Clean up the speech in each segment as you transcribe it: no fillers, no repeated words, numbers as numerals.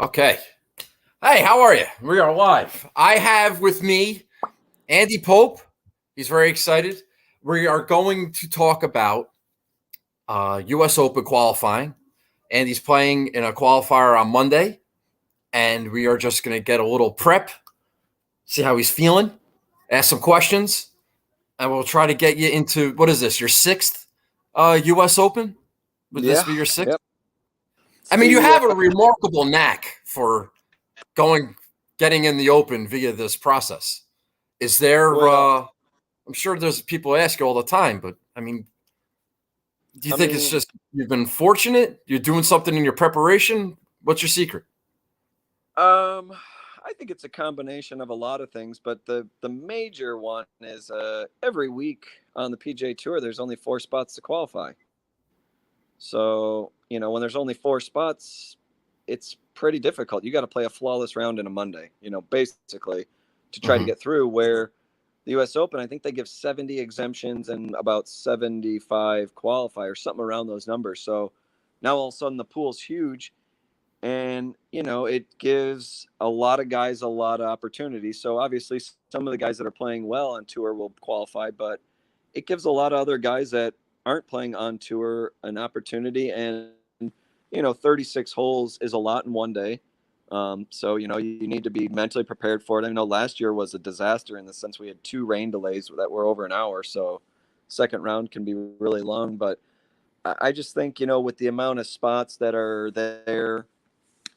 Okay. Hey, how are you? We are live. I have with me Andy Pope. He's very excited. We are going to talk about U.S. Open qualifying. Andy's playing in a qualifier on Monday, and we are just going to get a little prep, see how he's feeling, ask some questions, and we'll try to get you into what is this? Your sixth U.S. Open? Would this Yeah. be your sixth? Yep. I mean, you have a remarkable knack for getting in the Open via this process. Is there? Well, I'm sure there's people ask you all the time, but I mean, do you think it's just you've been fortunate? You're doing something in your preparation? What's your secret? I think it's a combination of a lot of things, but the major one is every week on the PGA Tour, there's only 4 spots to qualify. So when there's only 4 spots, it's pretty difficult. You got to play a flawless round in a Monday, basically to try to get through. Where the U.S. Open, I think they give 70 exemptions and about 75 qualifiers, something around those numbers. So now all of a sudden the pool's huge, and it gives a lot of guys a lot of opportunities. So obviously some of the guys that are playing well on tour will qualify, but it gives a lot of other guys that aren't playing on tour an opportunity. And 36 holes is a lot in one day. So you need to be mentally prepared for it. I know last year was a disaster in the sense we had 2 rain delays that were over an hour, so second round can be really long. But I just think with the amount of spots that are there,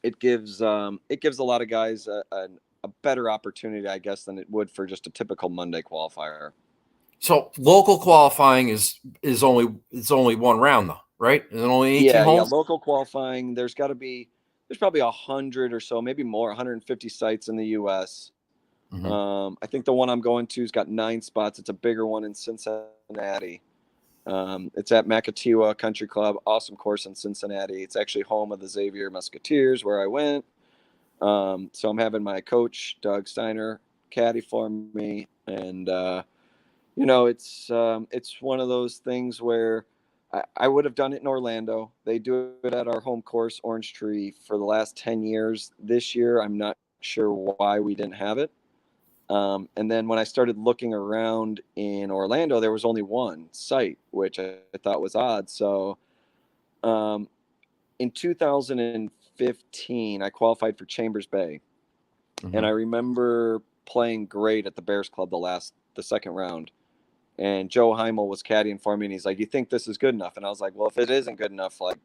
it gives a lot of guys a better opportunity, I guess, than it would for just a typical Monday qualifier. So local qualifying is only one round though, right? Is it only 18 Yeah. holes? Local qualifying, there's probably 100 or so, maybe more, 150 sites in the U.S. I think the one I'm going to has got 9 spots. It's a bigger one in Cincinnati. It's at Makatiwa Country Club, awesome course in Cincinnati. It's actually home of the Xavier Musketeers, where I went. So I'm having my coach, Doug Steiner, caddy for me. And, it's one of those things where I would have done it in Orlando. They do it at our home course, Orange Tree, for the last 10 years. This year, I'm not sure why we didn't have it. And then when I started looking around in Orlando, there was only one site, which I thought was odd. So in 2015, I qualified for Chambers Bay. And I remember playing great at the Bears Club the second round. And Joe Heimel was caddying for me, and he's like, "You think this is good enough?" And I was like, "Well, if it isn't good enough, like,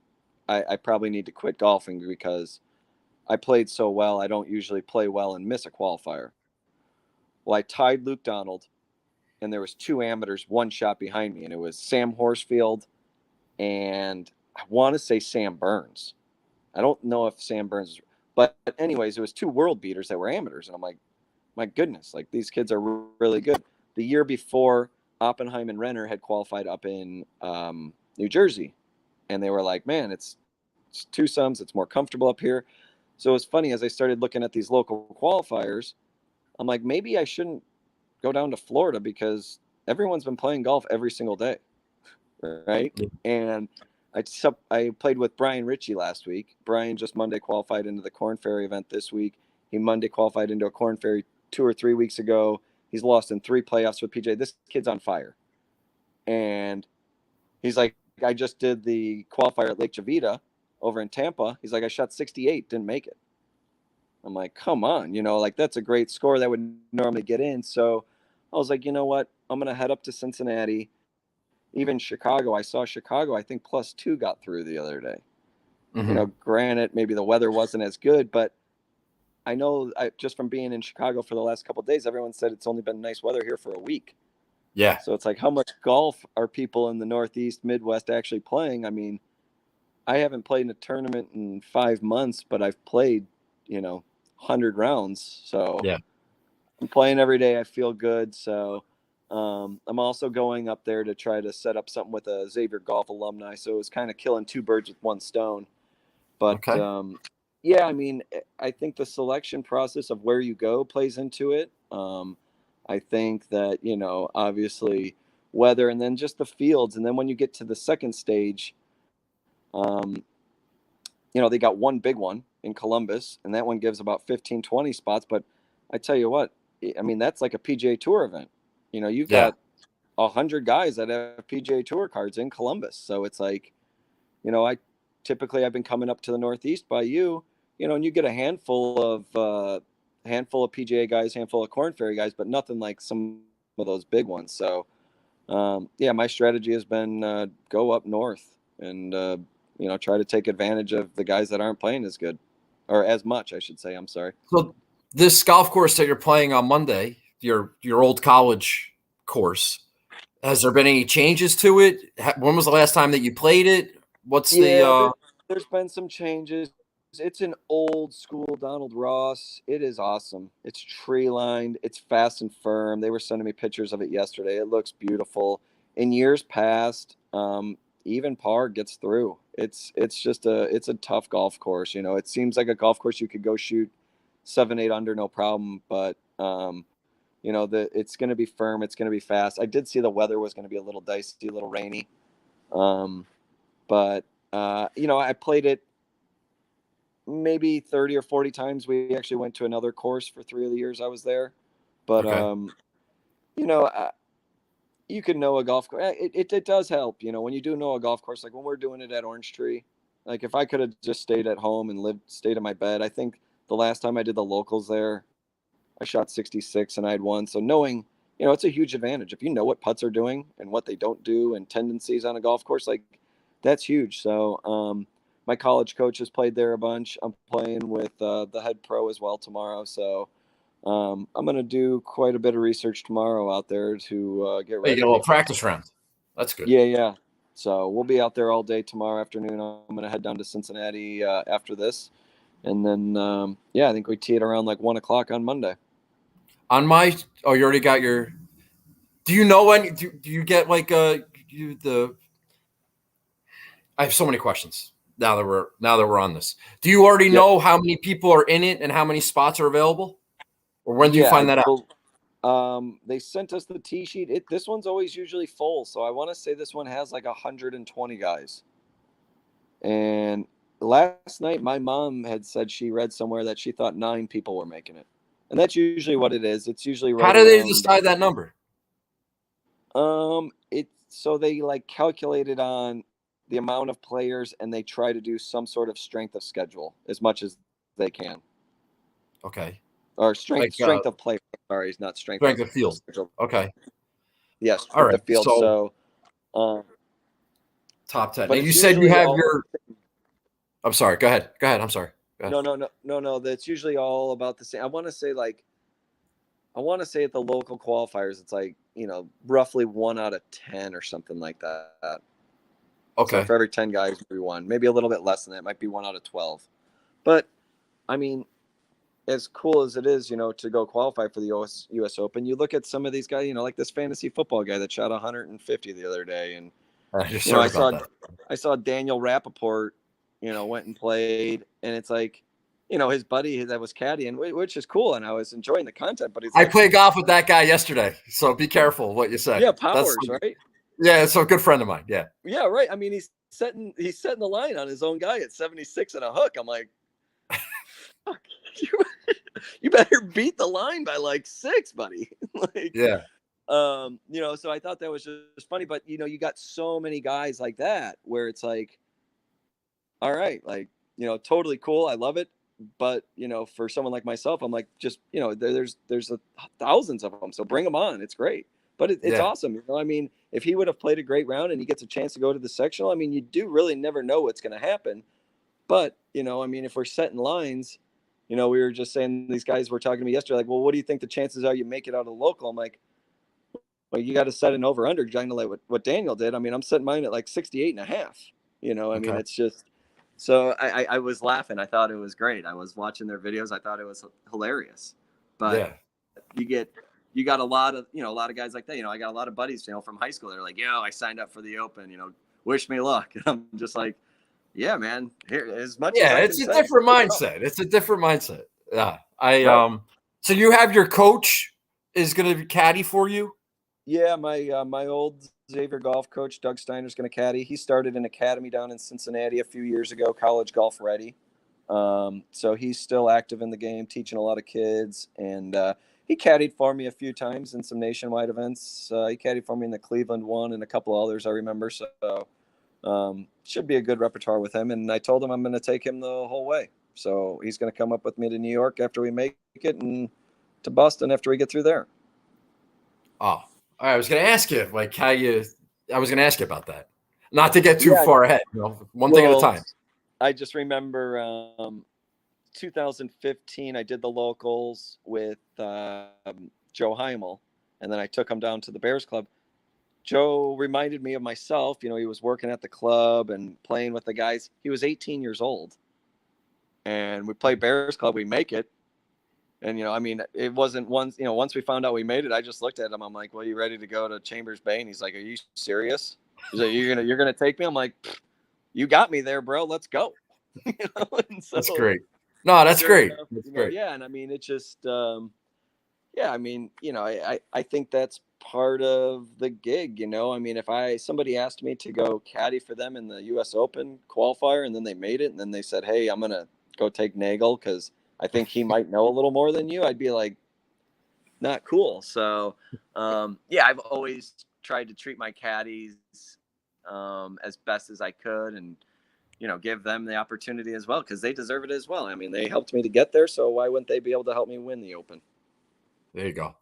I probably need to quit golfing because I played so well. I don't usually play well and miss a qualifier." Well, I tied Luke Donald, and there was 2 amateurs, 1 shot behind me, and it was Sam Horsfield and I want to say Sam Burns. I don't know if Sam Burns, but anyways, it was 2 world beaters that were amateurs, and I'm like, my goodness, like these kids are really good. The year before, Oppenheim and Renner had qualified up in New Jersey, and they were like, man, it's twosomes, it's more comfortable up here. So it's funny, as I started looking at these local qualifiers, I'm like, maybe I shouldn't go down to Florida because everyone's been playing golf every single day, right? And I played with Brian Ritchie last week. Brian just Monday qualified into the Corn Ferry event this week. He Monday qualified into a Corn Ferry 2 or 3 weeks ago. He's lost in 3 playoffs with PJ. This kid's on fire. And he's like, I just did the qualifier at Lake Chavita over in Tampa. He's like, I shot 68, didn't make it. I'm like, come on, like that's a great score that would normally get in. So I was like, you know what? I'm going to head up to Cincinnati. Even Chicago, I saw Chicago, I think +2 got through the other day. Granted, maybe the weather wasn't as good, but I know just from being in Chicago for the last couple of days, everyone said it's only been nice weather here for a week. Yeah. So it's like, how much golf are people in the Northeast, Midwest actually playing? I mean, I haven't played in a tournament in 5 months, but I've played, 100 rounds. So Yeah. I'm playing every day. I feel good. So I'm also going up there to try to set up something with a Xavier Golf alumni. So it was kind of killing 2 birds with 1 stone. But yeah, I mean, I think the selection process of where you go plays into it. I think that, obviously weather and then just the fields. And then when you get to the second stage, they got one big one in Columbus, and that one gives about 15, 20 spots. But I tell you what, I mean, that's like a PGA Tour event. You've Yeah. got 100 guys that have PGA Tour cards in Columbus. So it's like, I've been coming up to the Northeast by and you get a handful of PGA guys, handful of Corn Ferry guys, but nothing like some of those big ones. So, my strategy has been go up north and try to take advantage of the guys that aren't playing as good, or as much, I should say. I'm sorry. So this golf course that you're playing on Monday, your old college course, has there been any changes to it? When was the last time that you played it? What's there's been some changes. It's an old school Donald Ross. It is awesome. It's tree lined. It's fast and firm. They were sending me pictures of it yesterday. It looks beautiful. In years past, even par gets through. It's a tough golf course. It seems like a golf course you could go shoot 7-8 under, no problem. But it's going to be firm. It's going to be fast. I did see the weather was going to be a little dicey, a little rainy. But I played it maybe 30 or 40 times. We actually went to another course for 3 of the years I was there. But, okay. You can know a golf course. It does help, when you do know a golf course, like when we're doing it at Orange Tree. Like if I could have just stayed at home and stayed in my bed, I think the last time I did the locals there, I shot 66 and I had won. So knowing, it's a huge advantage. If you know what putts are doing and what they don't do and tendencies on a golf course, like that's huge. So, my college coach has played there a bunch. I'm playing with the head pro as well tomorrow. So I'm going to do quite a bit of research tomorrow out there to get ready. You get a little practice round. That's good. Yeah. So we'll be out there all day tomorrow afternoon. I'm going to head down to Cincinnati after this. And then, I think we tee it around like 1 o'clock on Monday. You already got your – do you know when – do you get like I have so many questions. Now that we're on this, do you already know how many people are in it and how many spots are available, or when do you find that out? They sent us the tee sheet. This one's always usually full, so I want to say this one has like 120 guys. And last night, my mom had said she read somewhere that she thought 9 people were making it, and that's usually what it is. It's usually right. How do they decide that number? So they like calculated on the amount of players, and they try to do some sort of strength of schedule as much as they can. Okay. Or strength of play. Sorry, not strength of field. Schedule. Okay. Yes. All right. The field. So top 10. And you said you have your. I'm sorry. Go ahead. I'm sorry. No. That's usually all about the same. I want to say at the local qualifiers, it's like, roughly 1 out of 10 or something like that. Okay. So for every 10 guys, we won. Maybe a little bit less than that. It might be 1 out of 12. But, I mean, as cool as it is, to go qualify for the U.S. Open, you look at some of these guys, like this fantasy football guy that shot 150 the other day. And, I saw Daniel Rappaport, went and played. And it's like, his buddy that was caddying, which is cool. And I was enjoying the content. But I played golf with that guy yesterday. So be careful what you say. Yeah, Powers, right? Yeah, it's a good friend of mine. Yeah. Yeah, right. I mean, he's setting the line on his own guy at 76 and a hook. I'm like, fuck, you better beat the line by like 6, buddy. Yeah. So I thought that was just funny, but you got so many guys like that where it's like, all right, like, totally cool. I love it. But, for someone like myself, I'm like, just, there's thousands of them. So bring them on. It's great. But it's awesome. I mean, if he would have played a great round and he gets a chance to go to the sectional, I mean, you do really never know what's going to happen. But, if we're setting lines, we were just saying, these guys were talking to me yesterday, like, well, what do you think the chances are you make it out of the local? I'm like, well, you got to set an over-under, kind of like what Daniel did. I mean, I'm setting mine at like 68 and a half. I mean, it's just – so I was laughing. I thought it was great. I was watching their videos. I thought it was hilarious. But you got a lot of guys like that. I got a lot of buddies, from high school. They're like, I signed up for the Open, wish me luck. And I'm just like, yeah, man, here as much. Yeah, it's a different mindset. It's a different mindset. Yeah. So you have your coach is going to be caddy for you? Yeah, my old Xavier golf coach, Doug Steiner's going to caddy. He started an academy down in Cincinnati a few years ago, College Golf Ready. So he's still active in the game, teaching a lot of kids, and he caddied for me a few times in some nationwide events. He caddied for me in the Cleveland one and a couple others I remember. So should be a good repertoire with him. And I told him I'm going to take him the whole way. So he's going to come up with me to New York after we make it, and to Boston after we get through there. Oh, I was going to ask you, like, I was going to ask you about that. Not to get too far ahead, one thing at a time. I just remember 2015, I did the locals with Joe Heimel, and then I took him down to the Bears Club. Joe reminded me of myself. He was working at the club and playing with the guys. He was 18 years old, and we play Bears Club. We make it. And, it wasn't once we found out we made it, I just looked at him. I'm like, well, you ready to go to Chambers Bay? And he's like, are you serious? He's like, you're going to take me? I'm like, you got me there, bro. Let's go. So, that's great. No, that's great. Enough, that's great. Yeah. And it just, I think that's part of the gig, if somebody asked me to go caddy for them in the US Open qualifier, and then they made it, and then they said, hey, I'm going to go take Nagel because I think he might know a little more than you, I'd be like, not cool. So, I've always tried to treat my caddies as best as I could, and, give them the opportunity as well, because they deserve it as well. They helped me to get there, so why wouldn't they be able to help me win the Open? There you go.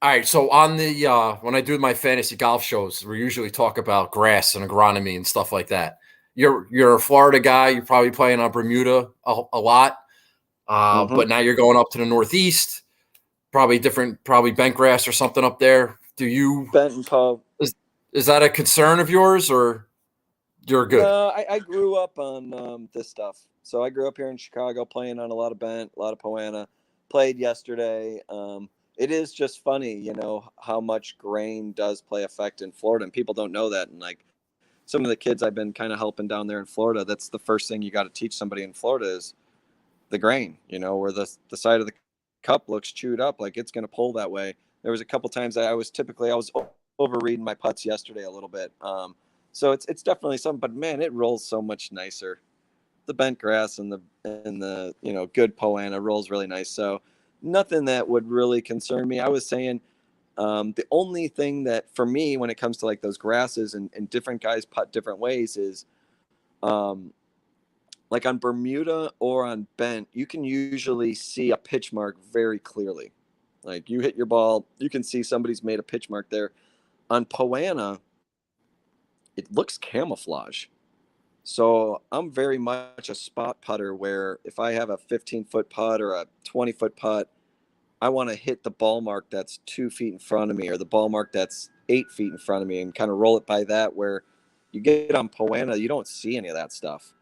All right, so on the when I do my fantasy golf shows, we usually talk about grass and agronomy and stuff like that. You're a Florida guy. You're probably playing on Bermuda a lot, but now you're going up to the Northeast. Probably bent grass or something up there. Do you bent and Poe? Is that a concern of yours, or you're good? I grew up on this stuff. So I grew up here in Chicago, playing on a lot of bent, a lot of Poana. Played yesterday. It is just funny, how much grain does play effect in Florida, and people don't know that. And like some of the kids I've been kind of helping down there in Florida, that's the first thing you got to teach somebody in Florida is the grain, where the side of the cup looks chewed up, like it's going to pull that way. There was a couple times I was overreading my putts yesterday a little bit. So it's definitely something, but man, it rolls so much nicer. The bent grass and the good Poana rolls really nice. So nothing that would really concern me. I was saying the only thing that for me when it comes to like those grasses and different guys putt different ways is like on Bermuda or on bent, you can usually see a pitch mark very clearly. Like you hit your ball, you can see somebody's made a pitch mark there. On Poana, it looks camouflage. So I'm very much a spot putter where if I have a 15-foot putt or a 20-foot putt, I want to hit the ball mark that's 2 feet in front of me or the ball mark that's 8 feet in front of me and kind of roll it by that. Where you get on Poana, you don't see any of that stuff.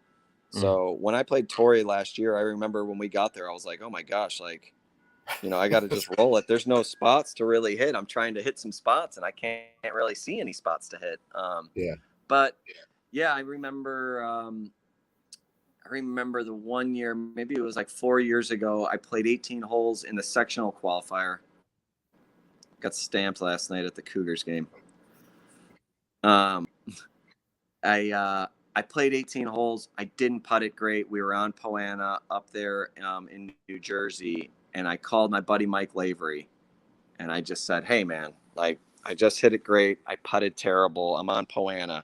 So when I played Torrey last year, I remember when we got there, I was like, oh my gosh, like, I got to just roll it. There's no spots to really hit. I'm trying to hit some spots and I can't really see any spots to hit. But yeah, I remember the one year, maybe it was like 4 years ago, I played 18 holes in the sectional qualifier. Got stamped last night at the Cougars game. I played 18 holes. I didn't putt it great. We were on Poana up there in New Jersey, and I called my buddy Mike Lavery, and I just said, hey, man, like, I just hit it great. I putted terrible. I'm on Poana.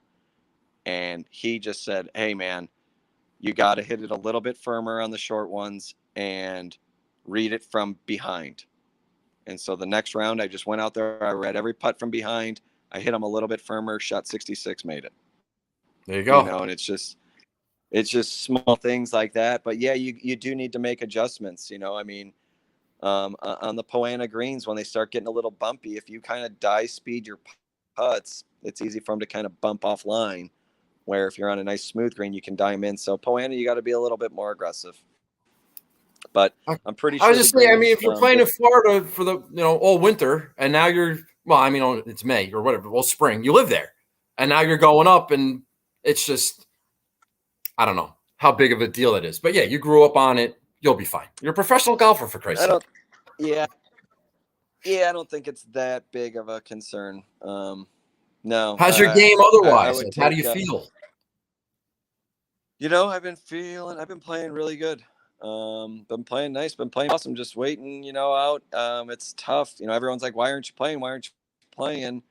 And he just said, hey, man, you got to hit it a little bit firmer on the short ones and read it from behind. And so the next round, I just went out there. I read every putt from behind. I hit them a little bit firmer, shot 66, made it. There you go. And it's just small things like that. But yeah, you do need to make adjustments. On the Poana greens, when they start getting a little bumpy, if you kind of die speed your putts, it's easy for them to kind of bump offline. Where if you're on a nice smooth green, you can die them in. So Poana, you got to be a little bit more aggressive. But I'm pretty sure. I was just saying, if you're playing in Florida for the all winter, and now it's May or whatever, spring, you live there, and now you're going up, and it's just, I don't know how big of a deal it is. But yeah, you grew up on it. You'll be fine. You're a professional golfer, for Christ's sake. Yeah. Yeah, I don't think it's that big of a concern. No. How's your game I otherwise? would Like, how do take. you feel? I've been playing really good. Been playing nice, been playing awesome, just waiting, out. It's tough. Everyone's like, why aren't you playing? Why aren't you playing?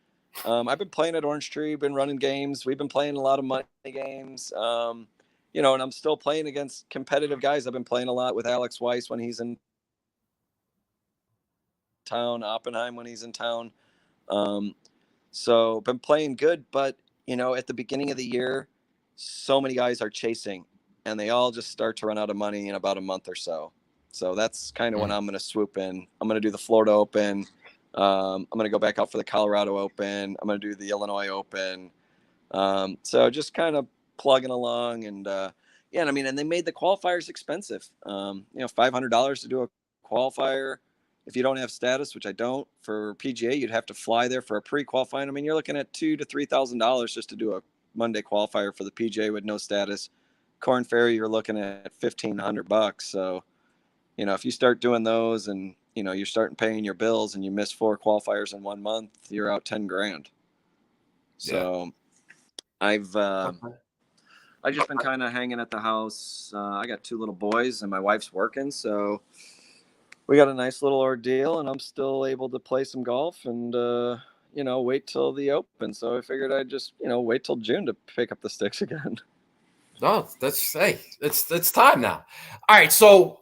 I've been playing at Orange Tree, been running games. We've been playing a lot of money games. And I'm still playing against competitive guys. I've been playing a lot with Alex Weiss when he's in town, Oppenheim when he's in town. So been playing good, but at the beginning of the year, so many guys are chasing and they all just start to run out of money in about a month or so. So that's kind of when I'm going to swoop in. I'm going to do the Florida Open. I'm going to go back out for the Colorado Open. I'm going to do the Illinois Open. So just kind of plugging along and and they made the qualifiers expensive. $500 to do a qualifier. If you don't have status, which I don't, for PGA, you'd have to fly there for a pre-qualifying. I mean, you're looking at $2,000 to $3,000 just to do a Monday qualifier for the PGA with no status. Corn Ferry, you're looking at $1,500. So, if you start doing those and you're starting paying your bills and you miss 4 qualifiers in 1 month, you're out 10 grand. So, I've just been kind of hanging at the house. I got 2 little boys and my wife's working, so we got a nice little ordeal, and I'm still able to play some golf and wait till the Open. So I figured I'd just wait till June to pick up the sticks again. No, it's time now. All right, so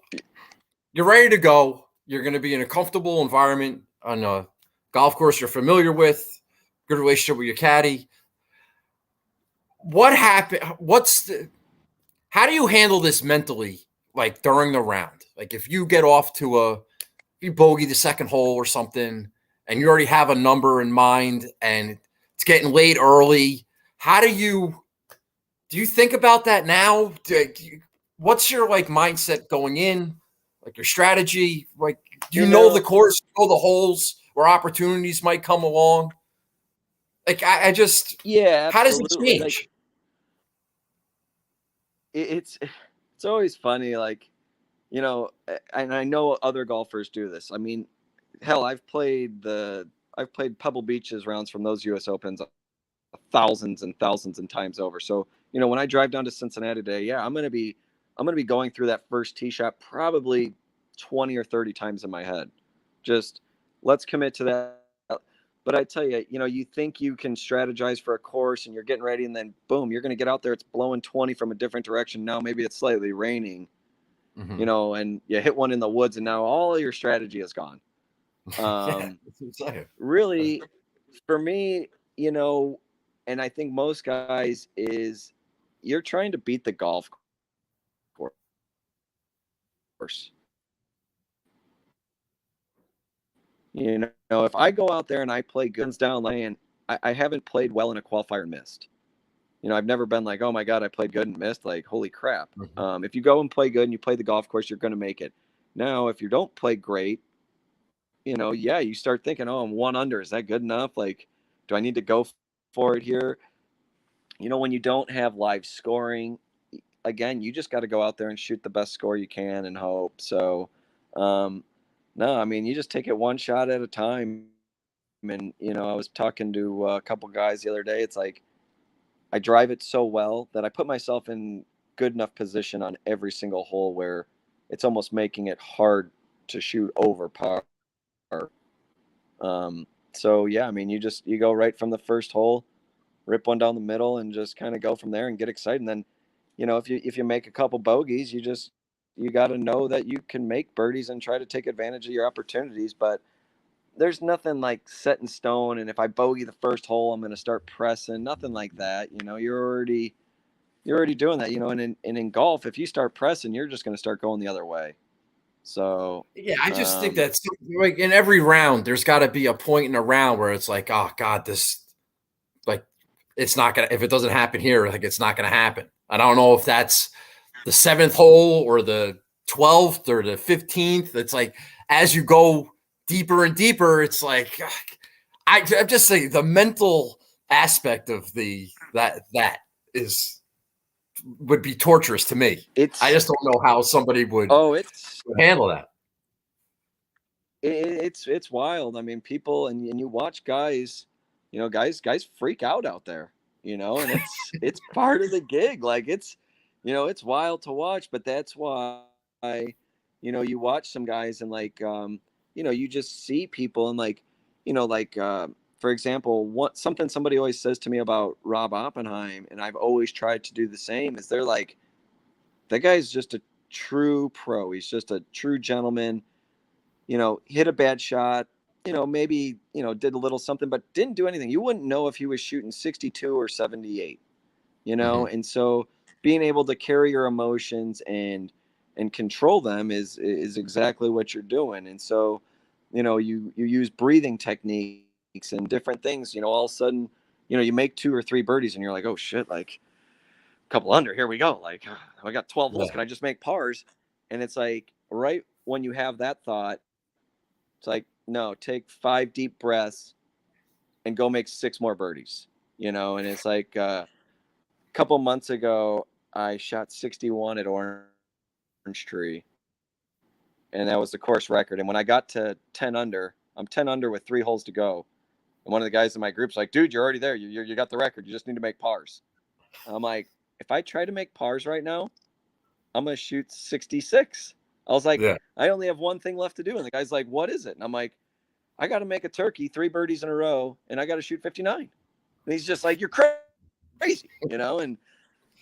you're ready to go. You're going to be in a comfortable environment on a golf course you're familiar with, good relationship with your caddy. What happened? How do you handle this mentally, like during the round? Like if you get off to if you bogey the second hole or something, and you already have a number in mind, and it's getting late early, how do you think about that now? What's your mindset going in? Like your strategy? Like do you know the course, know the holes where opportunities might come along? Like I just how does it change? Like, it's always funny, and I know other golfers do this. I mean, hell, I've played Pebble Beach's rounds from those U.S. Opens thousands and thousands and times over. So when I drive down to Cincinnati today, I'm gonna be going through that first tee shot probably 20 or 30 times in my head. Just let's commit to that. But I tell you, you think you can strategize for a course and you're getting ready, and then boom, you're going to get out there. It's blowing 20 from a different direction. Now maybe it's slightly raining, and you hit one in the woods, and now all your strategy is gone. Really, for me, and I think most guys is you're trying to beat the golf course. If I go out there and I play guns down lane, I haven't played well in a qualifier and missed. I've never been like, oh my God, I played good and missed. Like, holy crap. If you go and play good and you play the golf course, you're going to make it. Now, if you don't play great, you start thinking, oh, I'm 1 under. Is that good enough? Like, do I need to go for it here? When you don't have live scoring, again, you just got to go out there and shoot the best score you can and hope. So, no, I mean, you just take it one shot at a time. And, I was talking to a couple guys the other day. It's like, I drive it so well that I put myself in good enough position on every single hole where it's almost making it hard to shoot over par. So yeah, I mean, you go right from the first hole, rip one down the middle, and just kind of go from there and get excited. And then, if you make a couple bogeys, you got to know that you can make birdies and try to take advantage of your opportunities. But there's nothing like set in stone. And if I bogey the first hole, I'm going to start pressing. Nothing like that. You're already doing that. And in golf, if you start pressing, you're just going to start going the other way. So yeah, I just think that's like in every round, there's got to be a point in a round where it's like, oh God, this it's not gonna. If it doesn't happen here, like it's not gonna happen. I don't know if that's the 7th hole or the 12th or the 15th. It's like as you go deeper and deeper, it's like I'm just saying the mental aspect of that would be torturous to me. I just don't know how somebody would handle that. it's wild. I mean, people and you watch guys, guys freak out there, and it's part of the gig. Like it's wild to watch, but that's why, you watch some guys and like, you just see people and like, for example, what something somebody always says to me about Rob Oppenheim, and I've always tried to do the same, is they're like, that guy's just a true pro. He's just a true gentleman. Hit a bad shot, maybe, did a little something, but didn't do anything. You wouldn't know if he was shooting 62 or 78, Mhm. and so being able to carry your emotions and control them is exactly what you're doing. And so, you use breathing techniques and different things, all of a sudden, you make 2 or 3 birdies and you're like, oh shit, like a couple under, here we go. Like, I got 12 holes. Yeah. Can I just make pars? And it's like, right when you have that thought, it's like, no, take 5 deep breaths and go make 6 more birdies, and it's like a couple months ago, I shot 61 at Orange Tree, and that was the course record. And when I got to 10 under, I'm 10 under with 3 holes to go. And one of the guys in my group's like, dude, you're already there. You got the record. You just need to make pars. I'm like, if I try to make pars right now, I'm going to shoot 66. I was like, Yeah. I only have one thing left to do. And the guy's like, what is it? And I'm like, I got to make a turkey, 3 birdies in a row, and I got to shoot 59. And he's just like, you're crazy, And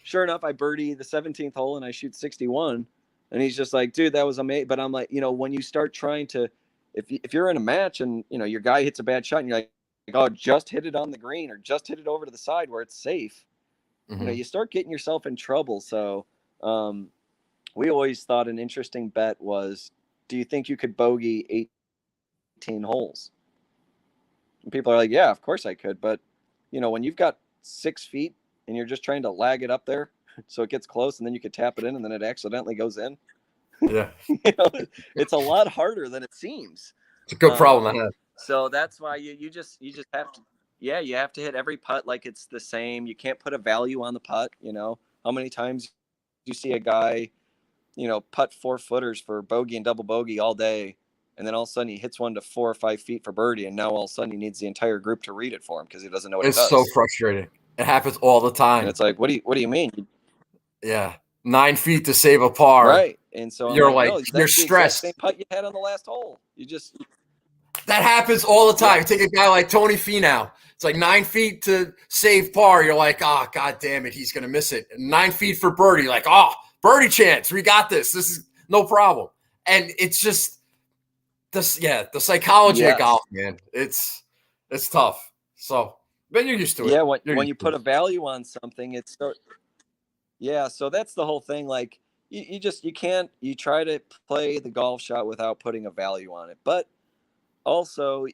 sure enough, I birdie the 17th hole and I shoot 61. And he's just like, dude, that was amazing. But I'm like, when you start trying to, if you're in a match and, your guy hits a bad shot and you're like, oh, just hit it on the green or just hit it over to the side where it's safe, Mhm. you start getting yourself in trouble. So we always thought an interesting bet was, do you think you could bogey 18 holes? And people are like, yeah, of course I could. But, when you've got 6 feet and you're just trying to lag it up there so it gets close and then you could tap it in and then it accidentally goes in, Yeah. it's a lot harder than it seems. It's a good problem to have. So that's why you just have to, yeah, you have to hit every putt like it's the same. You can't put a value on the putt. How many times you see a guy, putt 4 footers for bogey and double bogey all day, and then all of a sudden he hits one to 4 or 5 feet for birdie, and now all of a sudden he needs the entire group to read it for him because he doesn't know what it It's so does. frustrating. It happens all the And time. it's like, what do you mean? Yeah. 9 feet to save a par. Right. And so I'm You're like, like, no, you're that's the exact same stressed. putt you had on the last hole. You just, That happens all the time. Take a yes. guy like Tony Finau. It's like 9 feet to save par. You're like, oh, God damn it, he's going to miss it. 9 feet for birdie. Like, oh, birdie chance. We got this. This is no problem. And it's just this, yeah, the psychology of golf, Yes. man. It's tough. So, but you're used to it. Yeah. You're When used you to put it. a value on something, it's so, yeah. So that's the whole thing. Like you can't, you try to play the golf shot without putting a value on it. But also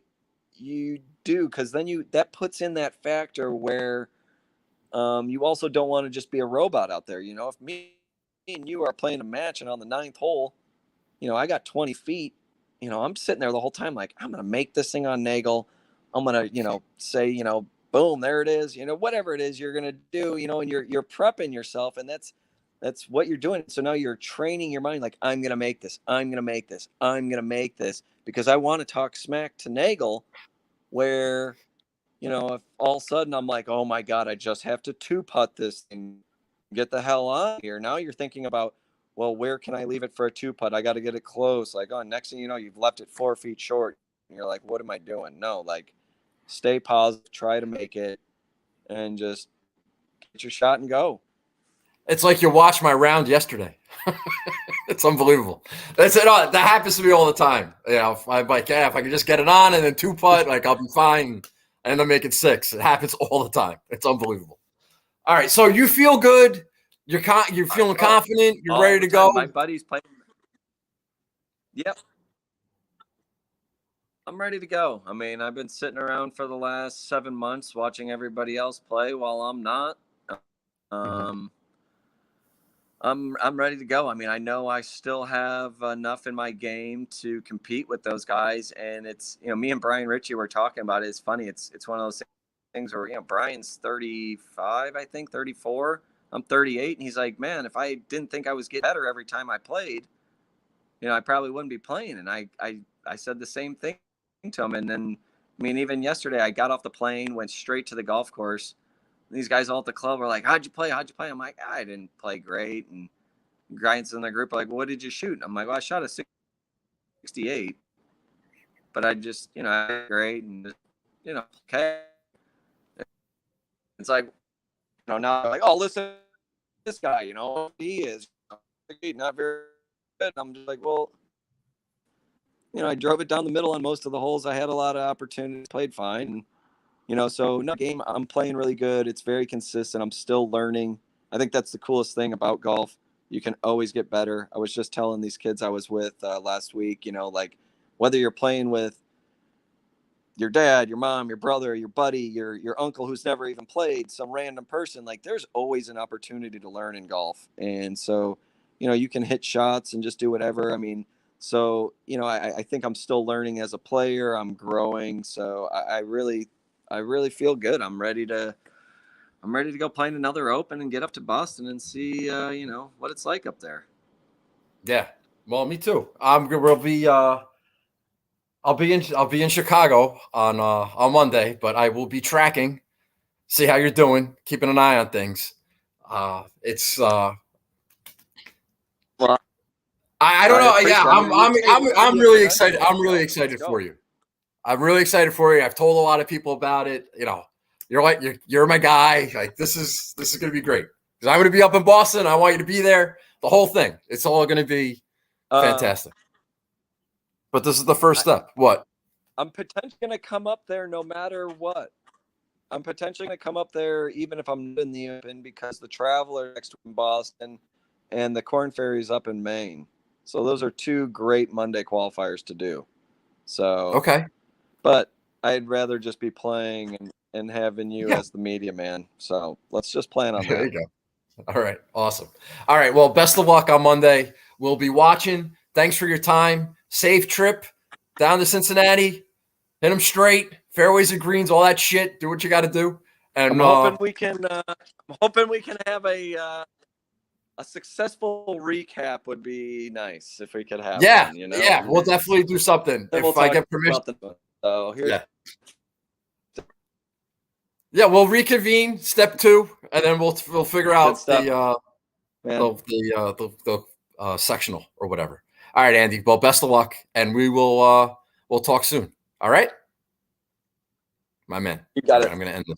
you do, because then that puts in that factor where you also don't want to just be a robot out there. If me and you are playing a match and on the ninth hole, I got 20 feet, I'm sitting there the whole time like, I'm going to make this thing on Nagel. I'm going to, say, boom, there it is, whatever it is you're going to do, and you're prepping yourself, and that's what you're doing. So now you're training your mind like, I'm going to make this. I'm going to make this. I'm going to make this because I want to talk smack to Nagel where, if all of a sudden I'm like, oh my God, I just have to 2 putt this thing, get the hell out of here. Now you're thinking about, well, where can I leave it for a 2 putt? I got to get it close. Like, oh, next thing you know, you've left it 4 feet short. And you're like, what am I doing? No, like, stay positive, try to make it, and just get your shot and go. It's like you watched my round yesterday. It's unbelievable. That's it. That happens to me all the time. I'm like, yeah, if I can just get it on and then 2 putt, like I'll be fine. And I'm making 6. It happens all the time. It's unbelievable. All right, so you feel good. You're feeling confident. You're All ready the to go. time. My buddy's playing. Yep. I'm ready to go. I mean, I've been sitting around for the last 7 months watching everybody else play while I'm not. Um, I'm ready to go. I mean, I know I still have enough in my game to compete with those guys, and it's me and Brian Ritchie were talking about it. It's funny. It's one of those things where Brian's 35, I think 34. I'm 38, and he's like, man, if I didn't think I was getting better every time I played, I probably wouldn't be playing. And I said the same thing to him. And then, I mean, even yesterday, I got off the plane, went straight to the golf course. These guys all at the club were like, "How'd you play? How'd you play?" I'm like, "I didn't play great." And guys in the group are like, "What did you shoot?" And I'm like, "Well, I shot a 68, but I just, I great and okay." It's like, now like, "Oh, listen, this guy, he is not very good." I'm just like, well, I drove it down the middle on most of the holes. I had a lot of opportunities, played fine. And, so no game, I'm playing really good. It's very consistent. I'm still learning. I think that's the coolest thing about golf. You can always get better. I was just telling these kids I was with last week, like whether you're playing with your dad, your mom, your brother, your buddy, your uncle who's never even played, some random person, like there's always an opportunity to learn in golf. And so, you can hit shots and just do whatever. I mean, so, I think I'm still learning as a player. I'm growing. So I really feel good. I'm ready to go play in another Open and get up to Boston and see, what it's like up there. Yeah. Well, me too. I'll be in Chicago on Monday, but I will be tracking, see how you're doing, keeping an eye on things. It's Well, I don't know. Yeah, I'm really excited. I'm really Let's excited go. for you. I'm really excited for you. I've told a lot of people about it. You're my guy. Like this is going to be great because I'm going to be up in Boston. I want you to be there. The whole thing. It's all going to be fantastic. But this is the first step. What? I'm potentially going to come up there no matter what. I'm potentially going to come up there even if I'm not in the Open because the Traveler next week in Boston and the Corn Ferry's up in Maine. So those are two great Monday qualifiers to do. So okay. But I'd rather just be playing and having you as the media man. So let's just plan on that. There you go. All right. Awesome. All right. Well, best of luck on Monday. We'll be watching. Thanks for your time. Safe trip down to Cincinnati. Hit them straight. Fairways and greens, all that shit. Do what you got to do. And I'm hoping we can. I'm hoping we can have a successful recap. Would be nice if we could have. Yeah, one, yeah. We'll definitely do something if I get permission. Yeah, we'll reconvene. Step 2, and then we'll figure out the sectional or whatever. All right, Andy. Well, best of luck, and we'll talk soon. All right, my man. You got it. I'm going to end this.